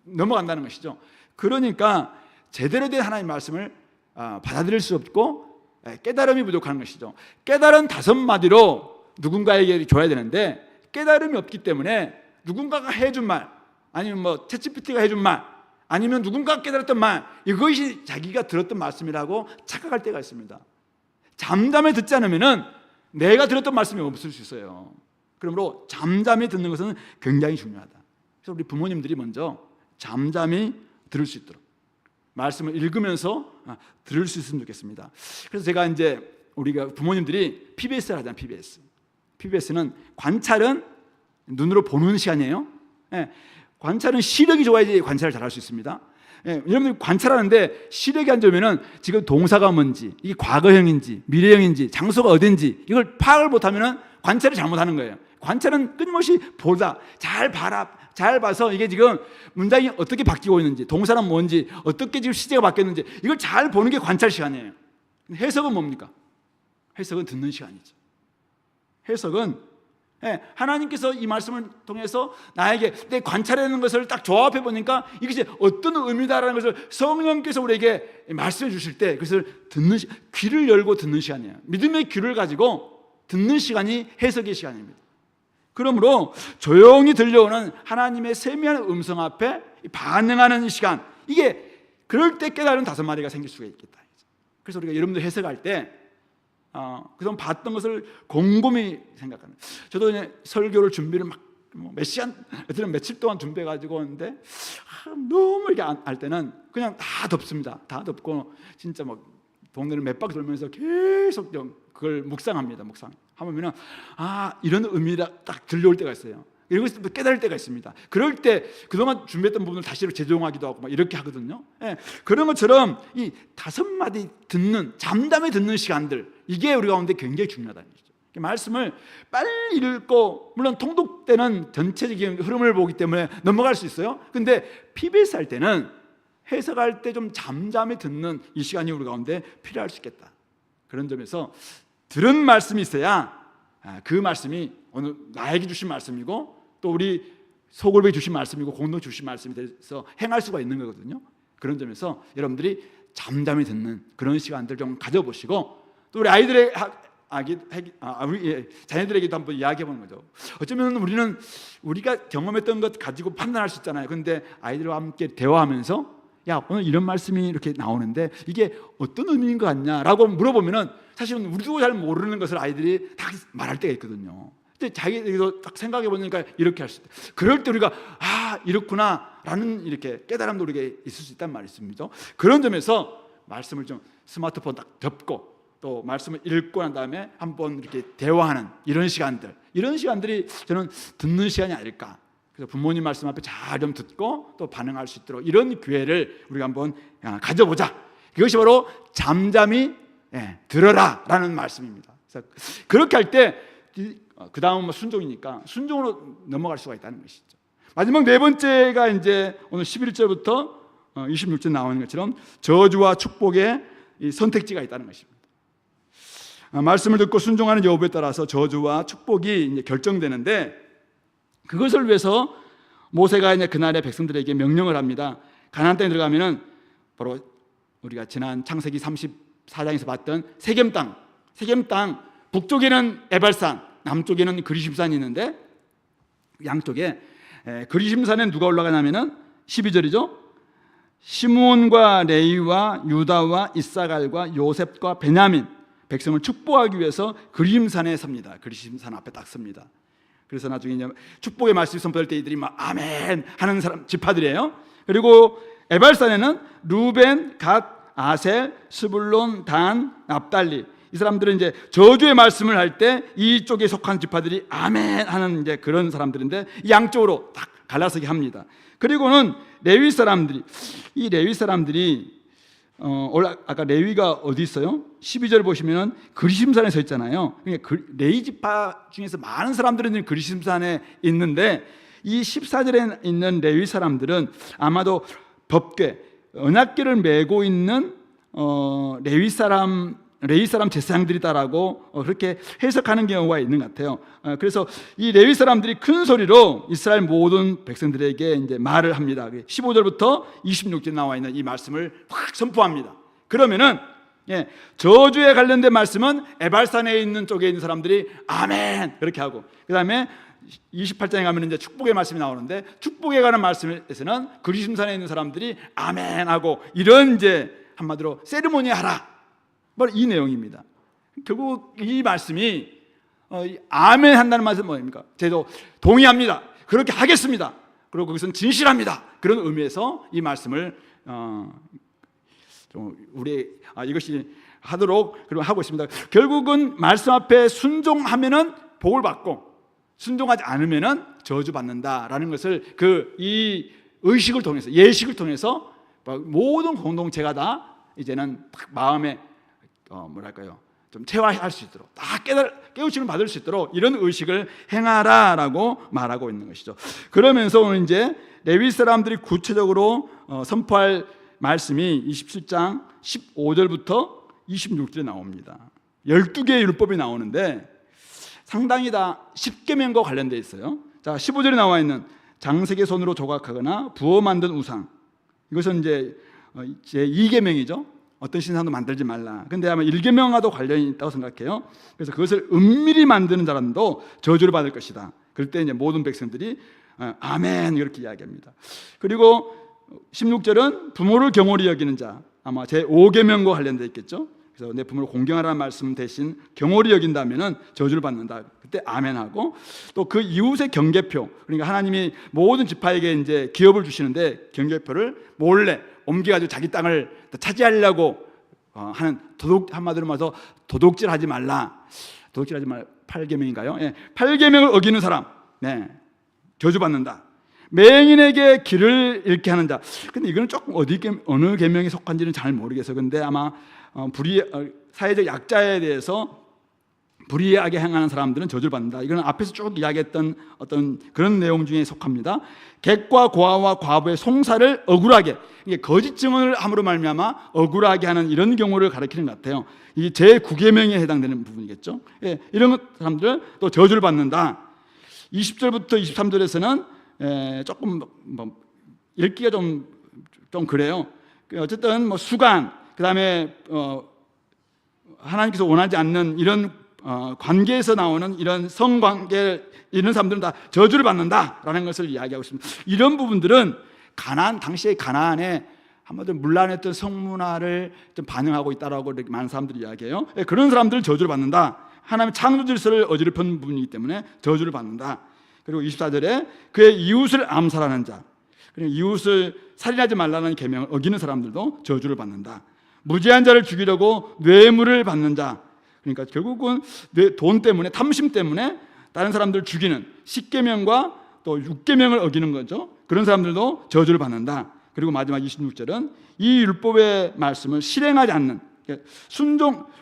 넘어간다는 것이죠. 그러니까 제대로 된 하나님의 말씀을 받아들일 수 없고 깨달음이 부족한 것이죠. 깨달은 5마디로 누군가에게 줘야 되는데 깨달음이 없기 때문에 누군가가 해준 말, 아니면 뭐 챗GPT가 해준 말, 아니면 누군가가 깨달았던 말, 이것이 자기가 들었던 말씀이라고 착각할 때가 있습니다. 잠잠히 듣지 않으면 내가 들었던 말씀이 없을 수 있어요. 그러므로 잠잠히 듣는 것은 굉장히 중요하다. 그래서 우리 부모님들이 먼저 잠잠히 들을 수 있도록 말씀을 읽으면서 들을 수 있으면 좋겠습니다. 그래서 제가 이제 우리가 부모님들이 PBS를 하잖아요. PBS는 관찰은 눈으로 보는 시간이에요. 관찰은 시력이 좋아야지 관찰을 잘할 수 있습니다. 여러분들 관찰하는데 시력이 안 좋으면 지금 동사가 뭔지, 이게 과거형인지 미래형인지 장소가 어딘지 이걸 파악을 못하면 관찰을 잘못하는 거예요. 관찰은 끊임없이 보다, 잘 봐서 이게 지금 문장이 어떻게 바뀌고 있는지, 동사는 뭔지, 어떻게 지금 시제가 바뀌었는지 이걸 잘 보는 게 관찰 시간이에요. 해석은 뭡니까? 해석은 듣는 시간이죠. 해석은 하나님께서 이 말씀을 통해서 나에게 내 관찰하는 것을 딱 조합해 보니까 이것이 어떤 의미다라는 것을 성령께서 우리에게 말씀해 주실 때 그것을 듣는 귀를 열고 듣는 시간이에요. 믿음의 귀를 가지고 듣는 시간이 해석의 시간입니다. 그러므로 조용히 들려오는 하나님의 세미한 음성 앞에 반응하는 시간, 이게 그럴 때 깨달은 5마디가 생길 수가 있겠다. 그래서 우리가 여러분들 해석할 때 그동안 봤던 것을 곰곰이 생각하는. 저도 이제 설교를 준비를 막 몇 시간, 어쨌든 며칠 동안 준비해가지고 오는데 너무 이게 할 때는 그냥 다 덮습니다. 다 덮고 진짜 막 동네를 몇 바퀴 돌면서 계속 그걸 묵상합니다. 하면은 이런 의미가 딱 들려올 때가 있어요. 이것을 또 깨달을 때가 있습니다. 그럴 때 그동안 준비했던 부분을 다시 재조정하기도 하고 막 이렇게 하거든요. 그런 것처럼 이 5마디 듣는, 잠잠히 듣는 시간들, 이게 우리 가운데 굉장히 중요하다는 거죠. 말씀을 빨리 읽고, 물론 통독되는 전체적인 흐름을 보기 때문에 넘어갈 수 있어요. 근데 PBS 할 때는 해석할 때 좀 잠잠히 듣는 이 시간이 우리 가운데 필요할 수 있겠다. 그런 점에서 들은 말씀이 있어야 그 말씀이 오늘 나에게 주신 말씀이고 또 우리 소골백에 주신 말씀이고 공동 주신 말씀이 돼서 행할 수가 있는 거거든요. 그런 점에서 여러분들이 잠잠히 듣는 그런 시간들 좀 가져보시고 또 우리 아이들의 우리 자녀들에게도 한번 이야기해 보는 거죠. 어쩌면 우리는 우리가 경험했던 것 가지고 판단할 수 있잖아요. 그런데 아이들과 함께 대화하면서 야, 오늘 이런 말씀이 이렇게 나오는데 이게 어떤 의미인 것 같냐라고 물어보면은 사실은 우리도 잘 모르는 것을 아이들이 다 말할 때가 있거든요. 근데 자기들도 딱 생각해 보니까 이렇게 할 수 있다. 그럴 때 우리가 이렇구나라는 이렇게 깨달음도 우리에게 있을 수 있단 말이 있습니다. 그런 점에서 말씀을 좀 스마트폰 딱 덮고 또 말씀을 읽고 난 다음에 한번 이렇게 대화하는 이런 시간들이 저는 듣는 시간이 아닐까. 그래서 부모님 말씀 앞에 잘 좀 듣고 또 반응할 수 있도록 이런 기회를 우리가 한번 가져보자. 이것이 바로 잠잠히 들어라라는 말씀입니다. 그래서 그렇게 할 때 그 다음은 순종이니까 순종으로 넘어갈 수가 있다는 것이죠. 마지막 네 번째가 이제 오늘 11절부터 26절 나오는 것처럼 저주와 축복의 이 선택지가 있다는 것입니다. 말씀을 듣고 순종하는 여부에 따라서 저주와 축복이 이제 결정되는데 그것을 위해서 모세가 이제 그날의 백성들에게 명령을 합니다. 가나안 땅에 들어가면은 바로 우리가 지난 창세기 34장에서 봤던 세겜 땅 북쪽에는 에발산, 남쪽에는 그리심산이 있는데 양쪽에 그리심산에 누가 올라가냐면은 12절이죠. 시므온과 레위와 유다와 이사갈과 요셉과 베냐민 백성을 축복하기 위해서 그리심산에 섭니다. 그리심산 앞에 딱 섭니다. 그래서 나중에 이제 축복의 말씀이 선포될 때 이들이 막 아멘 하는 사람 지파들이에요. 그리고 에발산에는 루벤, 갓, 아셀, 스불론, 단, 납달리 이 사람들은 이제 저주의 말씀을 할 때 이쪽에 속한 지파들이 아멘 하는 이제 그런 사람들인데 양쪽으로 딱 갈라서게 합니다. 그리고는 레위 사람들이 아까 레위가 어디 있어요? 12절 보시면은 그리심산에 서 있잖아요. 그러니까 레위 지파 중에서 많은 사람들은 그리심산에 있는데 이 14절에 있는 레위 사람들은 아마도 법궤, 언약궤를 메고 있는 레위 사람 제사장들이다라고 그렇게 해석하는 경우가 있는 것 같아요. 그래서 이 레위 사람들이 큰 소리로 이스라엘 모든 백성들에게 이제 말을 합니다. 15절부터 26절 나와 있는 이 말씀을 확 선포합니다. 그러면은 저주에 관련된 말씀은 에발산에 있는 쪽에 있는 사람들이 아멘 그렇게 하고 그다음에 28장에 가면 이제 축복의 말씀이 나오는데 축복에 관한 말씀에서는 그리심산에 있는 사람들이 아멘 하고 이런 이제 한마디로 세리머니 하라. 바로 이 내용입니다. 결국 이 말씀이 아멘 한다는 말은 뭐입니까? 저도 동의합니다. 그렇게 하겠습니다. 그리고 그것은 진실합니다. 그런 의미에서 이 말씀을 우리 이것이 하도록 그리고 하고 있습니다. 결국은 말씀 앞에 순종하면은 복을 받고 순종하지 않으면은 저주 받는다라는 것을 이 의식을 통해서 예식을 통해서 모든 공동체가 다 이제는 딱 마음에 좀 체화할 수 있도록 다 깨우침을 받을 수 있도록 이런 의식을 행하라라고 말하고 있는 것이죠. 그러면서 오늘 이제 레위 사람들이 구체적으로 선포할 말씀이 27장 15절부터 26절에 나옵니다. 12개의 율법이 나오는데 상당히 다 십계명과 관련되어 있어요. 자, 15절에 나와 있는 장색의 손으로 조각하거나 부어 만든 우상, 이것은 이제 제 2계명이죠. 어떤 신상도 만들지 말라. 근데 아마 1계명과도 관련이 있다고 생각해요. 그래서 그것을 은밀히 만드는 사람도 저주를 받을 것이다. 그럴 때 이제 모든 백성들이 아멘 이렇게 이야기합니다. 그리고 16절은 부모를 경홀히 여기는 자, 아마 제 5계명과 관련되어 있겠죠. 그래서 내 부모를 공경하라는 말씀 대신 경홀히 여긴다면은 저주를 받는다. 그때 아멘하고 또 그 이웃의 경계표, 그러니까 하나님이 모든 지파에게 이제 기업을 주시는데 경계표를 몰래 옮겨가지고 자기 땅을 차지하려고 하는 한마디로 말해서 도둑질하지 말라. 8계명인가요? 8계명을 어기는 사람, 저주받는다. 맹인에게 길을 잃게 하는 자. 근데 이거는 조금 어느 계명에 속한지는 잘 모르겠어요. 근데 아마 사회적 약자에 대해서 불의하게 행하는 사람들은 저주를 받는다. 이건 앞에서 쭉 이야기했던 어떤 그런 내용 중에 속합니다. 객과 고아와 과부의 송사를 억울하게, 이게 거짓 증언을 함으로 말미암아 억울하게 하는 이런 경우를 가리키는 것 같아요. 이게 제9계명에 해당되는 부분이겠죠. 예, 이런 사람들은 또 저주를 받는다. 20절부터 23절에서는 조금 읽기가 좀 그래요. 어쨌든 수간, 그다음에 하나님께서 원하지 않는 이런 관계에서 나오는 이런 성관계, 이런 사람들은 다 저주를 받는다라는 것을 이야기하고 있습니다. 이런 부분들은 당시의 가나안에 한마디로 문란했던 성문화를 좀 반영하고 있다라고 많은 사람들이 이야기해요. 그런 사람들은 저주를 받는다. 하나님의 창조 질서를 어지럽힌 부분이기 때문에 저주를 받는다. 그리고 24절에 그의 이웃을 암살하는 자, 그리고 이웃을 살인하지 말라는 계명을 어기는 사람들도 저주를 받는다. 무죄한 자를 죽이려고 뇌물을 받는 자, 그러니까 결국은 돈 때문에, 탐심 때문에 다른 사람들을 죽이는 10계명과 또 6계명을 어기는 거죠. 그런 사람들도 저주를 받는다. 그리고 마지막 26절은 이 율법의 말씀을 실행하지 않는,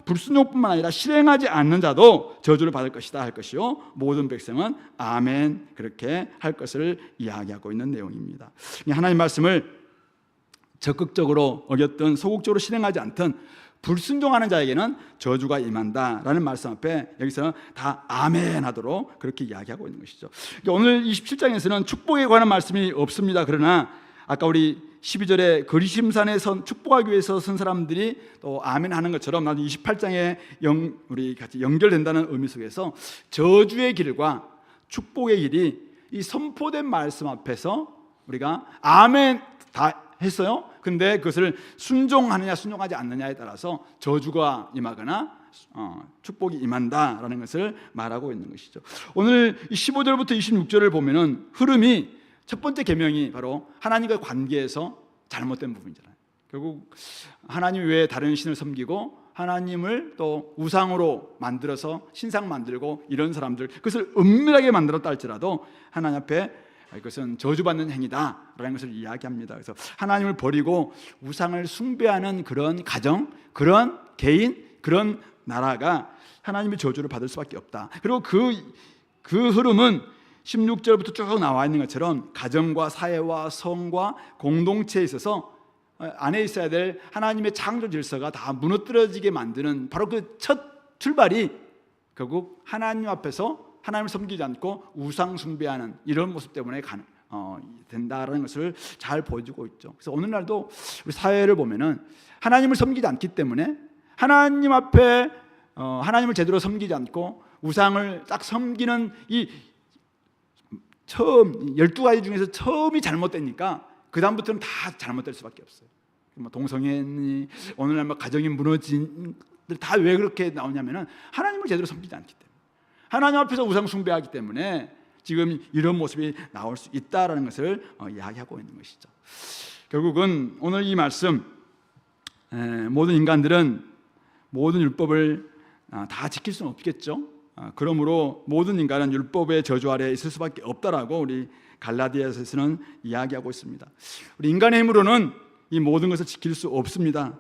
불순종뿐만 아니라 실행하지 않는 자도 저주를 받을 것이다 할 것이요, 모든 백성은 아멘 그렇게 할 것을 이야기하고 있는 내용입니다. 하나님 말씀을 적극적으로 어겼든 소극적으로 실행하지 않든 불순종하는 자에게는 저주가 임한다라는 말씀 앞에 여기서 다 아멘 하도록 그렇게 이야기하고 있는 것이죠. 오늘 27장에서는 축복에 관한 말씀이 없습니다. 그러나 아까 우리 12절에 거리심산에 축복하기 위해서 선 사람들이 또 아멘 하는 것처럼 나도 28장에 우리 같이 연결된다는 의미 속에서 저주의 길과 축복의 길이 이 선포된 말씀 앞에서 우리가 아멘 다 했어요. 근데 그것을 순종하느냐 순종하지 않느냐에 따라서 저주가 임하거나 축복이 임한다라는 것을 말하고 있는 것이죠. 오늘 15절부터 26절을 보면은 흐름이 첫 번째 계명이 바로 하나님과 관계에서 잘못된 부분이잖아요. 결국 하나님 외에 다른 신을 섬기고 하나님을 또 우상으로 만들어서 신상 만들고 이런 사람들, 그것을 은밀하게 만들었다 할지라도 하나님 앞에 이것은 저주받는 행위다라는 것을 이야기합니다. 그래서 하나님을 버리고 우상을 숭배하는 그런 가정, 그런 개인, 그런 나라가 하나님의 저주를 받을 수밖에 없다. 그리고 그 흐름은 16절부터 쭉 나와 있는 것처럼 가정과 사회와 성과 공동체에 있어서 안에 있어야 될 하나님의 창조 질서가 다 무너뜨려지게 만드는 바로 그 첫 출발이 결국 하나님 앞에서 하나님을 섬기지 않고 우상 숭배하는 이런 모습 때문에 된다라는 것을 잘 보여주고 있죠. 그래서 오늘날도 우리 사회를 보면은 하나님을 섬기지 않기 때문에 하나님 앞에 하나님을 제대로 섬기지 않고 우상을 딱 섬기는 이 처음 12가지 중에서 처음이 잘못되니까 그 다음부터는 다 잘못될 수밖에 없어요. 동성애니 오늘날 가정이 무너진 다 왜 그렇게 나오냐면은 하나님을 제대로 섬기지 않기 때문에, 하나님 앞에서 우상 숭배하기 때문에 지금 이런 모습이 나올 수 있다라는 것을 이야기하고 있는 것이죠. 결국은 오늘 이 말씀, 모든 인간들은 모든 율법을 다 지킬 수는 없겠죠. 그러므로 모든 인간은 율법의 저주 아래에 있을 수밖에 없다라고 우리 갈라디아서에서는 이야기하고 있습니다. 우리 인간의 힘으로는 이 모든 것을 지킬 수 없습니다.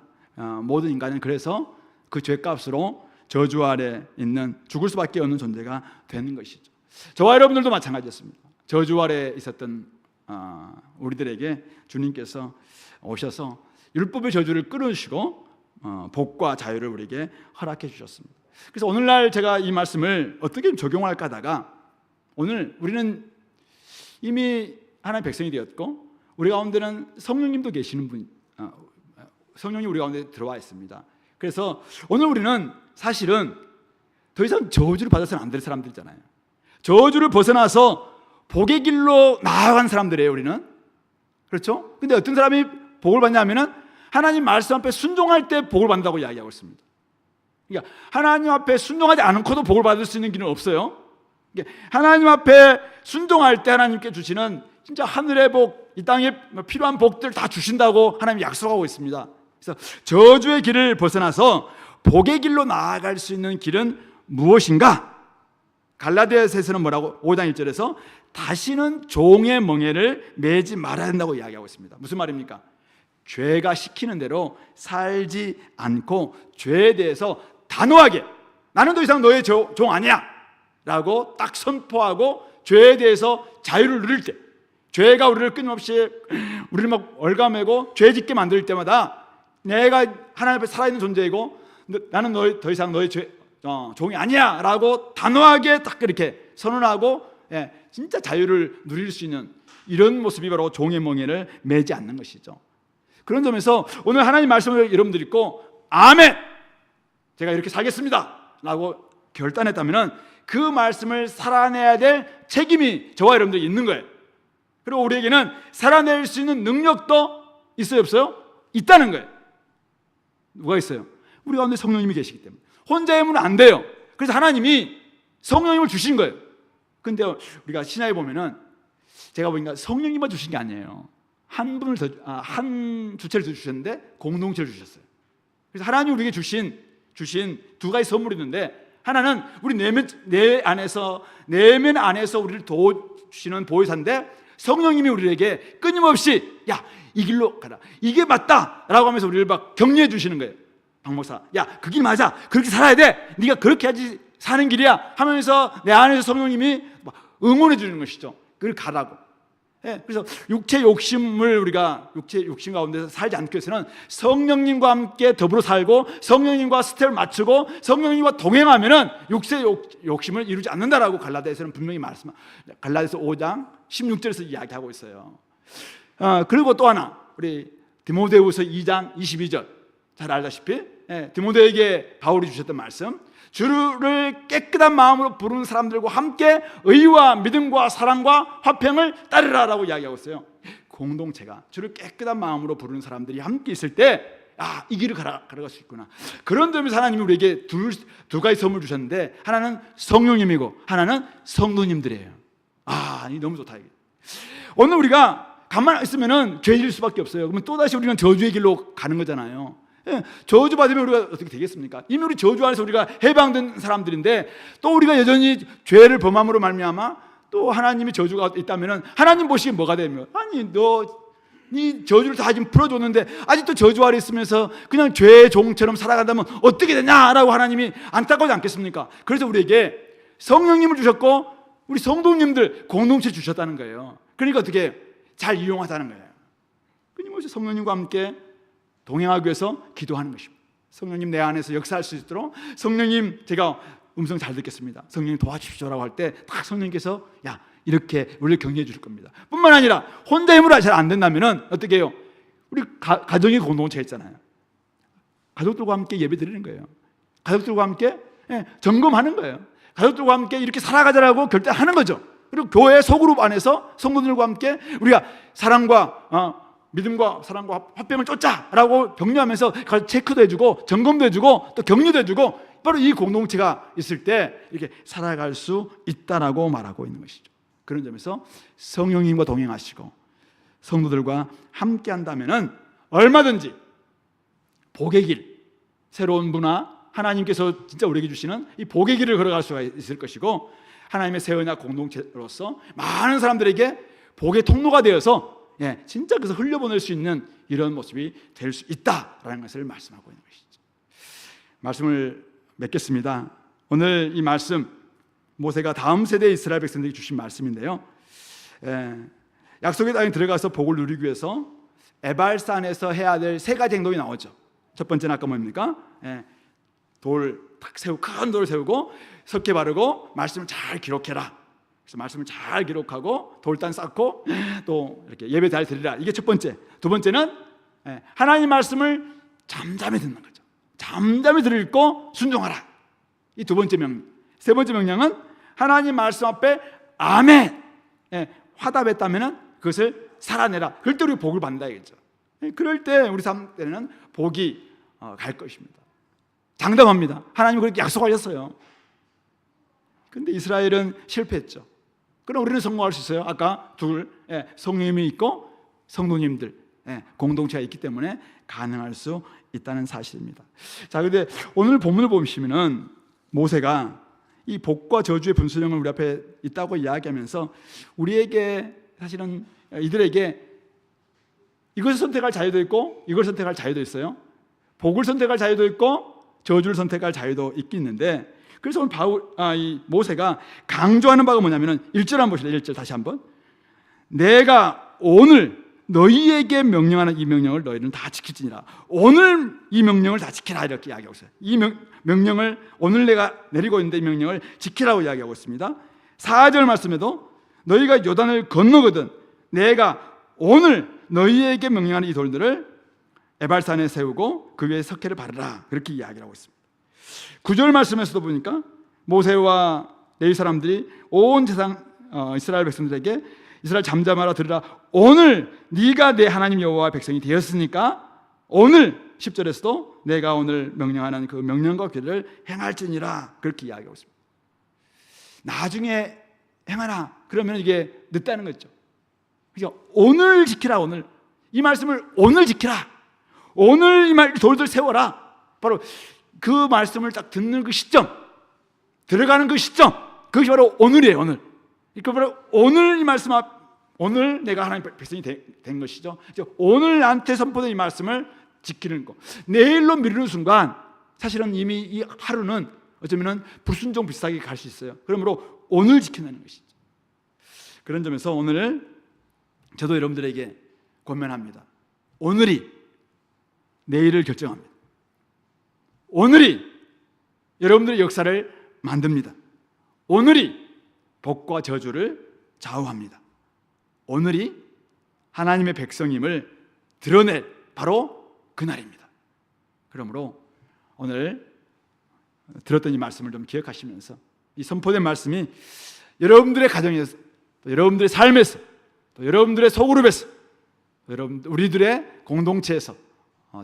모든 인간은 그래서 그 죄값으로 저주 아래 있는 죽을 수밖에 없는 존재가 되는 것이죠. 저와 여러분들도 마찬가지였습니다. 저주 아래 있었던 우리들에게 주님께서 오셔서 율법의 저주를 끊으시고 복과 자유를 우리에게 허락해 주셨습니다. 그래서 오늘날 제가 이 말씀을 어떻게 적용할까 하다가, 오늘 우리는 이미 하나님의 백성이 되었고 우리 가운데는 성령님도 계시는 분, 성령이 우리 가운데 들어와 있습니다. 그래서 오늘 우리는 사실은 더 이상 저주를 받아서는 안 될 사람들이잖아요. 저주를 벗어나서 복의 길로 나아간 사람들이에요, 우리는. 그렇죠? 근데 어떤 사람이 복을 받냐면은 하나님 말씀 앞에 순종할 때 복을 받는다고 이야기하고 있습니다. 그러니까 하나님 앞에 순종하지 않고도 복을 받을 수 있는 길은 없어요. 그러니까 하나님 앞에 순종할 때 하나님께 주시는 진짜 하늘의 복, 이 땅에 필요한 복들 다 주신다고 하나님이 약속하고 있습니다. 그래서 저주의 길을 벗어나서 복의 길로 나아갈 수 있는 길은 무엇인가? 갈라디아서에서는 뭐라고? 5장 1절에서 다시는 종의 멍에를 매지 말아야 된다고 이야기하고 있습니다. 무슨 말입니까? 죄가 시키는 대로 살지 않고 죄에 대해서 단호하게 나는 더 이상 너의 종 아니야 라고 딱 선포하고 죄에 대해서 자유를 누릴 때, 죄가 우리를 끊임없이 우리를 막 얼감매고 죄 짓게 만들 때마다 내가 하나님 앞에 살아있는 존재이고 나는 더 이상 너의 종이 아니야 라고 단호하게 딱 이렇게 선언하고 진짜 자유를 누릴 수 있는 이런 모습이 바로 종의 멍에를 매지 않는 것이죠. 그런 점에서 오늘 하나님 말씀을 여러분들 읽고 아멘! 제가 이렇게 살겠습니다 라고 결단했다면 그 말씀을 살아내야 될 책임이 저와 여러분들이 있는 거예요. 그리고 우리에게는 살아낼 수 있는 능력도 있어요, 없어요? 있다는 거예요. 누가 있어요? 우리 가운데 성령님이 계시기 때문에. 혼자 힘은 안 돼요. 그래서 하나님이 성령님을 주신 거예요. 근데 우리가 신약에 보면은 제가 보니까 성령님만 주신 게 아니에요. 한 주체를 더 주셨는데 공동체를 주셨어요. 그래서 하나님 우리에게 주신 두 가지 선물이 있는데, 하나는 우리 내면 안에서 우리를 도우시는 보혜사인데, 성령님이 우리에게 끊임없이 야, 이 길로 가라, 이게 맞다 라고 하면서 우리를 막 격려해 주시는 거예요. 박 목사, 야, 그 길 맞아, 그렇게 살아야 돼, 네가 그렇게 해야지 사는 길이야 하면서 내 안에서 성령님이 막 응원해 주는 것이죠. 그걸 가라고. 그래서 육체 욕심을 우리가 육체 욕심 가운데서 살지 않기 위해서는 성령님과 함께 더불어 살고 성령님과 스텝을 맞추고 성령님과 동행하면은 육체 욕심을 이루지 않는다라고 갈라디아서는 분명히 갈라디아서 5장 16절에서 이야기하고 있어요. 그리고 또 하나, 우리 디모데후서 2장 22절 잘 알다시피 디모데에게 바울이 주셨던 말씀, 주를 깨끗한 마음으로 부르는 사람들과 함께 의와 믿음과 사랑과 화평을 따르라라고 이야기하고 있어요. 공동체가 주를 깨끗한 마음으로 부르는 사람들이 함께 있을 때, 이 길을 걸어갈 수 있구나. 그런 점에서 하나님이 우리에게 두 가지 선물 주셨는데, 하나는 성령님이고 하나는 성도님들이에요. 이 너무 좋다. 이게. 오늘 우리가 가만히 있으면은 죄질 수밖에 없어요. 그러면 또다시 우리는 저주의 길로 가는 거잖아요. 저주받으면 우리가 어떻게 되겠습니까? 이미 우리 저주 안에서 우리가 해방된 사람들인데, 또 우리가 여전히 죄를 범함으로 말미암아 또 하나님의 저주가 있다면 하나님 보시기에 뭐가 되면, 아니 네 저주를 다 지금 풀어줬는데 아직도 저주 아래 있으면서 그냥 죄의 종처럼 살아간다면 어떻게 되냐라고 하나님이 안타까우지 않겠습니까? 그래서 우리에게 성령님을 주셨고 우리 성도님들 공동체 주셨다는 거예요. 그러니까 어떻게 잘 이용하자는 거예요. 끊임없이 성령님과 함께 동행하기 위해서 기도하는 것입니다. 성령님 내 안에서 역사할 수 있도록, 성령님 제가 음성 잘 듣겠습니다, 성령님 도와주십시오라고 할 때 딱 성령님께서 야, 이렇게 우리를 격려해 주실 겁니다. 뿐만 아니라 혼자 힘으로 잘 안 된다면 어떻게 해요? 우리 가정의 공동체 있잖아요. 가족들과 함께 예배 드리는 거예요. 가족들과 함께 점검하는 거예요. 가족들과 함께 이렇게 살아가자라고 결단하는 거죠. 그리고 교회 소그룹 안에서 성도들과 함께 우리가 사랑과 믿음과 사랑과 화평을 쫓자라고 격려하면서 체크도 해주고 점검도 해주고 또 격려도 해주고, 바로 이 공동체가 있을 때 이렇게 살아갈 수 있다라고 말하고 있는 것이죠. 그런 점에서 성령님과 동행하시고 성도들과 함께 한다면 얼마든지 복의 길, 새로운 문화, 하나님께서 진짜 우리에게 주시는 이 복의 길을 걸어갈 수가 있을 것이고, 하나님의 새 언약 공동체로서 많은 사람들에게 복의 통로가 되어서 진짜 그래서 흘려보낼 수 있는 이런 모습이 될 수 있다라는 것을 말씀하고 있는 것이죠. 말씀을 맺겠습니다. 오늘 이 말씀, 모세가 다음 세대 이스라엘 백성들에게 주신 말씀인데요, 약속의 땅에 들어가서 복을 누리기 위해서 에발산에서 해야 될 세 가지 행동이 나오죠. 첫 번째는 아까 뭡니까? 돌 탁 세우고, 큰 돌을 세우고 석회 바르고 말씀을 잘 기록해라. 그래서 말씀을 잘 기록하고 돌단 쌓고 또 이렇게 예배 잘 드리라. 이게 첫 번째. 두 번째는 하나님 말씀을 잠잠히 듣는 거죠. 잠잠히 들고 순종하라. 이 두 번째 명령. 세 번째 명령은 하나님 말씀 앞에 아멘 화답했다면 그것을 살아내라. 그럴 때 우리가 복을 받는다 이겠죠. 그럴 때 우리 삶 때는 복이 갈 것입니다. 장담합니다. 하나님이 그렇게 약속하셨어요. 근데 이스라엘은 실패했죠. 그럼 우리는 성공할 수 있어요. 아까 성령님이 있고 성도님들 공동체가 있기 때문에 가능할 수 있다는 사실입니다. 자, 그런데 오늘 본문을 보시면은 모세가 이 복과 저주의 분수령을 우리 앞에 있다고 이야기하면서 우리에게 사실은 이들에게 이것을 선택할 자유도 있고 이걸 선택할 자유도 있어요. 복을 선택할 자유도 있고 저주를 선택할 자유도 있긴 있는데, 그래서 오늘 이 모세가 강조하는 바가 뭐냐면은 1절 한번 보실래요? 1절 다시 한번. 내가 오늘 너희에게 명령하는 이 명령을 너희는 다 지킬지니라. 오늘 이 명령을 다 지키라 이렇게 이야기하고 있어요. 이 명령을 오늘 내가 내리고 있는데 이 명령을 지키라고 이야기하고 있습니다. 4절 말씀에도 너희가 요단을 건너거든 내가 오늘 너희에게 명령하는 이 돌들을 에발산에 세우고 그 위에 석회를 바르라 그렇게 이야기를 하고 있습니다. 9절 말씀에서도 보니까 모세와 레위 사람들이 온 세상 이스라엘 백성들에게 이스라엘 잠잠하라 들으라. 오늘 네가 내 하나님 여호와 백성이 되었으니까 오늘 10절에서도 내가 오늘 명령하는 그 명령과 규례를 행할지니라 그렇게 이야기하고 있습니다. 나중에 행하라 그러면 이게 늦다는 거죠. 그죠? 오늘 지키라. 오늘 이 말씀을 오늘 지키라. 오늘 이 말 돌들 세워라. 바로 그 말씀을 딱 듣는 그 시점, 들어가는 그 시점, 그것이 바로 오늘이에요. 오늘. 그러니까 바로 오늘 이 말씀 오늘 내가 하나님 백성이 된 것이죠. 오늘 나한테 선포된 이 말씀을 지키는 거. 내일로 미루는 순간 사실은 이미 이 하루는 어쩌면 불순종 비슷하게 갈 수 있어요. 그러므로 오늘 지켜내는 것이죠. 그런 점에서 오늘 저도 여러분들에게 권면합니다. 오늘이 내일을 결정합니다. 오늘이 여러분들의 역사를 만듭니다. 오늘이 복과 저주를 좌우합니다. 오늘이 하나님의 백성임을 드러낼 바로 그날입니다. 그러므로 오늘 들었던 이 말씀을 좀 기억하시면서 이 선포된 말씀이 여러분들의 가정에서 또 여러분들의 삶에서 또 여러분들의 소그룹에서 우리들의 공동체에서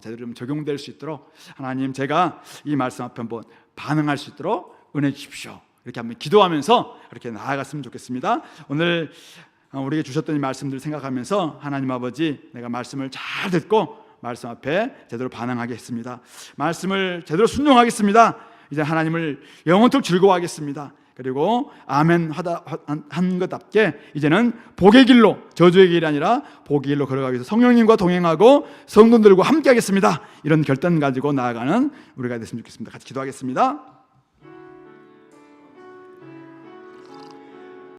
제대로 좀 적용될 수 있도록 하나님 제가 이 말씀 앞에 한번 반응할 수 있도록 은혜 주십시오. 이렇게 한번 기도하면서 이렇게 나아갔으면 좋겠습니다. 오늘 우리에게 주셨던 이 말씀들을 생각하면서 하나님 아버지 내가 말씀을 잘 듣고 말씀 앞에 제대로 반응하겠습니다. 말씀을 제대로 순종하겠습니다. 이제 하나님을 영원토록 즐거워하겠습니다. 그리고 아멘 한 것답게 이제는 복의 길로 저주의 길이 아니라 복의 길로 걸어가기 위해서 성령님과 동행하고 성도들과 함께 하겠습니다. 이런 결단 가지고 나아가는 우리가 됐으면 좋겠습니다. 같이 기도하겠습니다.